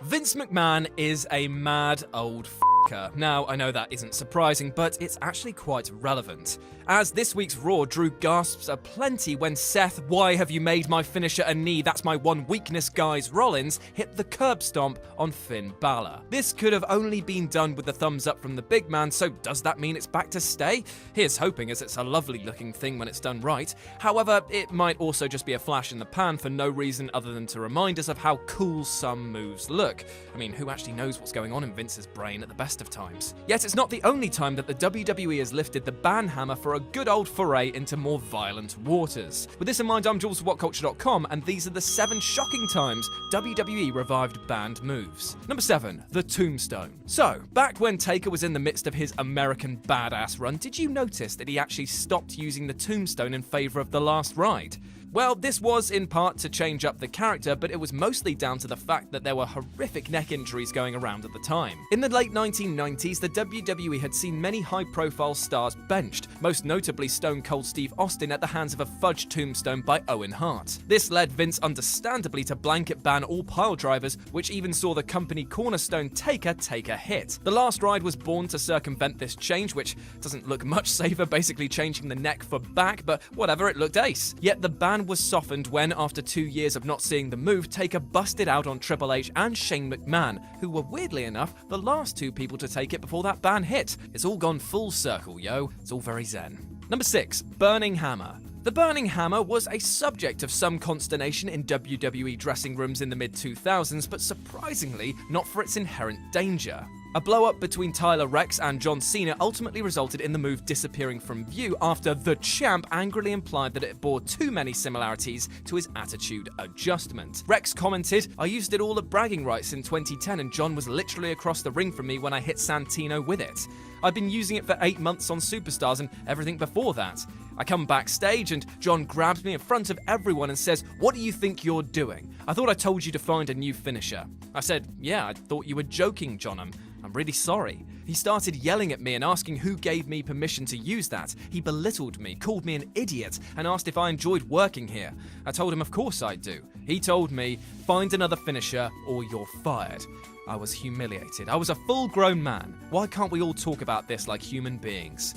Vince McMahon is a mad old f***er. Now, I know that isn't surprising, but it's actually quite relevant, as this week's Raw drew gasps aplenty when Seth, "Why have you made my finisher a knee? That's my one weakness, guys," Rollins hit the curb stomp on Finn Balor. This could have only been done with the thumbs up from the big man, so does that mean it's back to stay? Here's hoping, as it's a lovely looking thing when it's done right. However, it might also just be a flash in the pan for no reason other than to remind us of how cool some moves look. I mean, who actually knows what's going on in Vince's brain at the best of times? Yet it's not the only time that the WWE has lifted the ban hammer for a good old foray into more violent waters. With this in mind, I'm Jules from WhatCulture.com, and these are the 7 shocking times WWE revived banned moves. Number 7, the Tombstone. So, back when Taker was in the midst of his American Badass run, did you notice that he actually stopped using the Tombstone in favor of the Last Ride? Well, this was in part to change up the character, but it was mostly down to the fact that there were horrific neck injuries going around at the time. In the late 1990s, the WWE had seen many high-profile stars benched, most notably Stone Cold Steve Austin at the hands of a fudged tombstone by Owen Hart. This led Vince understandably to blanket ban all piledrivers, which even saw the company cornerstone Taker take a hit. The Last Ride was born to circumvent this change, which doesn't look much safer, basically changing the neck for back, but whatever, it looked ace. Yet the ban was softened when, after 2 years of not seeing the move, Taker busted out on Triple H and Shane McMahon, who were weirdly enough the last 2 people to take it before that ban hit. It's all gone full circle, yo. It's all very zen. Number 6, Burning Hammer. The Burning Hammer was a subject of some consternation in WWE dressing rooms in the mid-2000s, but surprisingly not for its inherent danger. A blow-up between Tyler Rex and John Cena ultimately resulted in the move disappearing from view after the champ angrily implied that it bore too many similarities to his Attitude Adjustment. Rex commented, "I used it all at bragging rights in 2010 and John was literally across the ring from me when I hit Santino with it. I've been using it for 8 months on Superstars and everything before that. I come backstage and John grabs me in front of everyone and says, 'What do you think you're doing? I thought I told you to find a new finisher.' I said, 'Yeah, I thought you were joking, John. I'm really sorry.' He started yelling at me and asking who gave me permission to use that. He belittled me, called me an idiot, and asked if I enjoyed working here. I told him of course I do. He told me, 'Find another finisher or you're fired.' I was humiliated. I was a full-grown man. Why can't we all talk about this like human beings?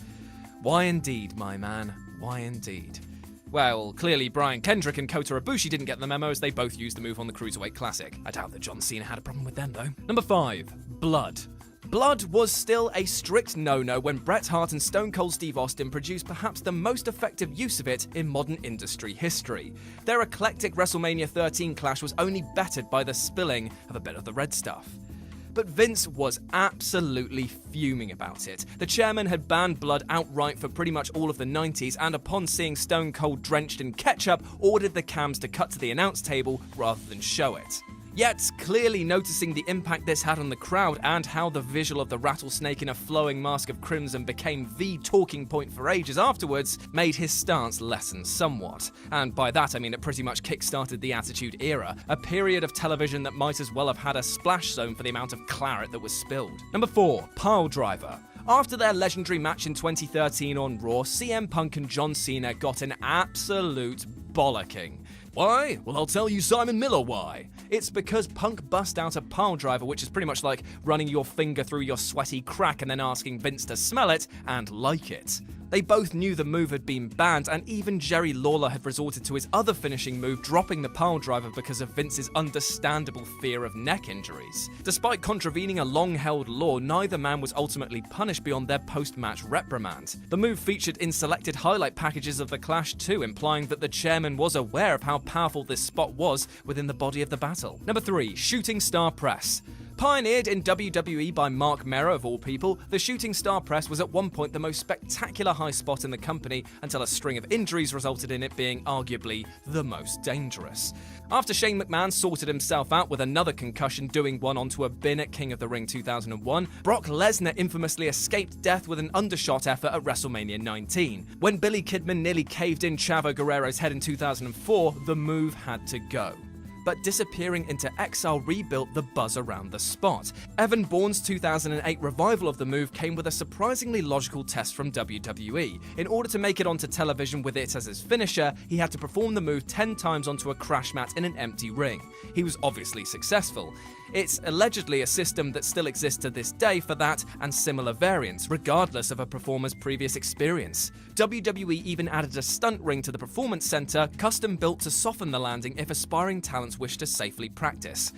Why indeed, my man? Why indeed?" Well, clearly Brian Kendrick and Kota Ibushi didn't get the memo as they both used the move on the Cruiserweight Classic. I doubt that John Cena had a problem with them though. Number 5, Blood. Blood was still a strict no-no when Bret Hart and Stone Cold Steve Austin produced perhaps the most effective use of it in modern industry history. Their eclectic WrestleMania 13 clash was only bettered by the spilling of a bit of the red stuff. But Vince was absolutely fuming about it. The chairman had banned blood outright for pretty much all of the 90s, and upon seeing Stone Cold drenched in ketchup, ordered the cams to cut to the announce table rather than show it. Yet, clearly noticing the impact this had on the crowd and how the visual of the rattlesnake in a flowing mask of crimson became the talking point for ages afterwards, made his stance lessen somewhat. And by that I mean it pretty much kick-started the Attitude Era, a period of television that might as well have had a splash zone for the amount of claret that was spilled. Number 4, Piledriver. After their legendary match in 2013 on Raw, CM Punk and John Cena got an absolute bollocking. Why? Well, I'll tell you, Simon Miller, why. It's because Punk bust out a piledriver, which is pretty much like running your finger through your sweaty crack and then asking Vince to smell it and like it. They both knew the move had been banned, and even Jerry Lawler had resorted to his other finishing move, dropping the piledriver because of Vince's understandable fear of neck injuries. Despite contravening a long-held law, neither man was ultimately punished beyond their post-match reprimand. The move featured in selected highlight packages of the clash too, implying that the chairman was aware of how powerful this spot was within the body of the battle. Number 3, Shooting Star Press. Pioneered in WWE by Mark Mero of all people, the Shooting Star Press was at one point the most spectacular high spot in the company until a string of injuries resulted in it being arguably the most dangerous. After Shane McMahon sorted himself out with another concussion doing one onto a bin at King of the Ring 2001, Brock Lesnar infamously escaped death with an undershot effort at WrestleMania 19. When Billy Kidman nearly caved in Chavo Guerrero's head in 2004, the move had to go. but disappearing into exile rebuilt the buzz around the spot. Evan Bourne's 2008 revival of the move came with a surprisingly logical test from WWE. In order to make it onto television with it as his finisher, he had to perform the move 10 times onto a crash mat in an empty ring. He was obviously successful. It's allegedly a system that still exists to this day for that and similar variants, regardless of a performer's previous experience. WWE even added a stunt ring to the Performance Center, custom built to soften the landing if aspiring talents wish to safely practice.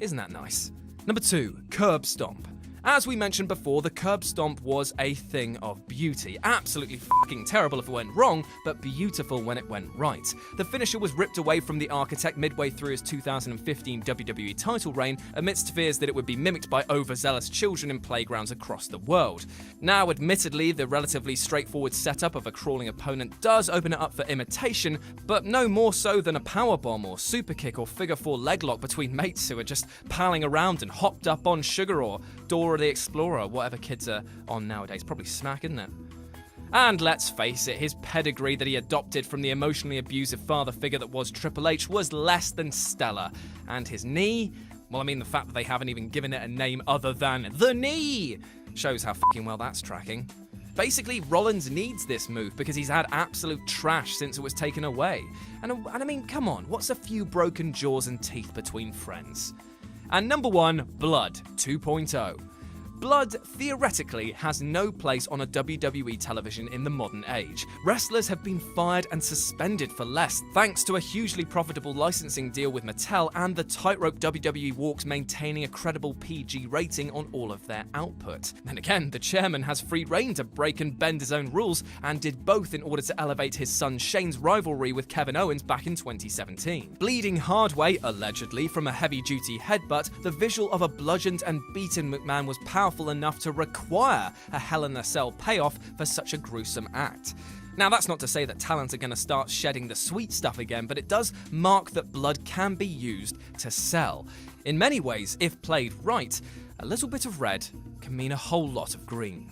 Isn't that nice? Number 2, Curb Stomp. As we mentioned before, the curb stomp was a thing of beauty. Absolutely fucking terrible if it went wrong, but beautiful when it went right. The finisher was ripped away from the architect midway through his 2015 WWE title reign, amidst fears that it would be mimicked by overzealous children in playgrounds across the world. Now, admittedly, the relatively straightforward setup of a crawling opponent does open it up for imitation, but no more so than a powerbomb or superkick or figure 4 leg lock between mates who are just palling around and hopped up on sugar or Dora the Explorer, whatever kids are on nowadays. Probably smack, isn't it? And let's face it, his pedigree that he adopted from the emotionally abusive father figure that was Triple H was less than stellar. And his knee? Well, I mean, the fact that they haven't even given it a name other than The Knee shows how fucking well that's tracking. Basically, Rollins needs this move because he's had absolute trash since it was taken away. And I mean, come on, what's a few broken jaws and teeth between friends? And number 1, Blood 2.0. Blood, theoretically, has no place on a WWE television in the modern age. Wrestlers have been fired and suspended for less, thanks to a hugely profitable licensing deal with Mattel and the tightrope WWE walks maintaining a credible PG rating on all of their output. Then again, the chairman has free reign to break and bend his own rules, and did both in order to elevate his son Shane's rivalry with Kevin Owens back in 2017. Bleeding Hardway, allegedly, from a heavy-duty headbutt, the visual of a bludgeoned and beaten McMahon was powerful enough to require a Hell in a Cell payoff for such a gruesome act. Now, that's not to say that talent are going to start shedding the sweet stuff again, but it does mark that blood can be used to sell. In many ways, if played right, a little bit of red can mean a whole lot of green.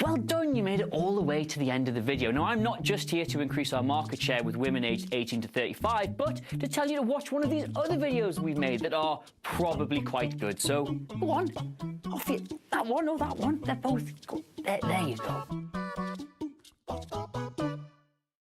Well done, you made it all the way to the end of the video. Now, I'm not just here to increase our market share with women aged 18 to 35, but to tell you to watch one of these other videos we've made that are probably quite good. So, go on, that one or that one, they're both good. There you go.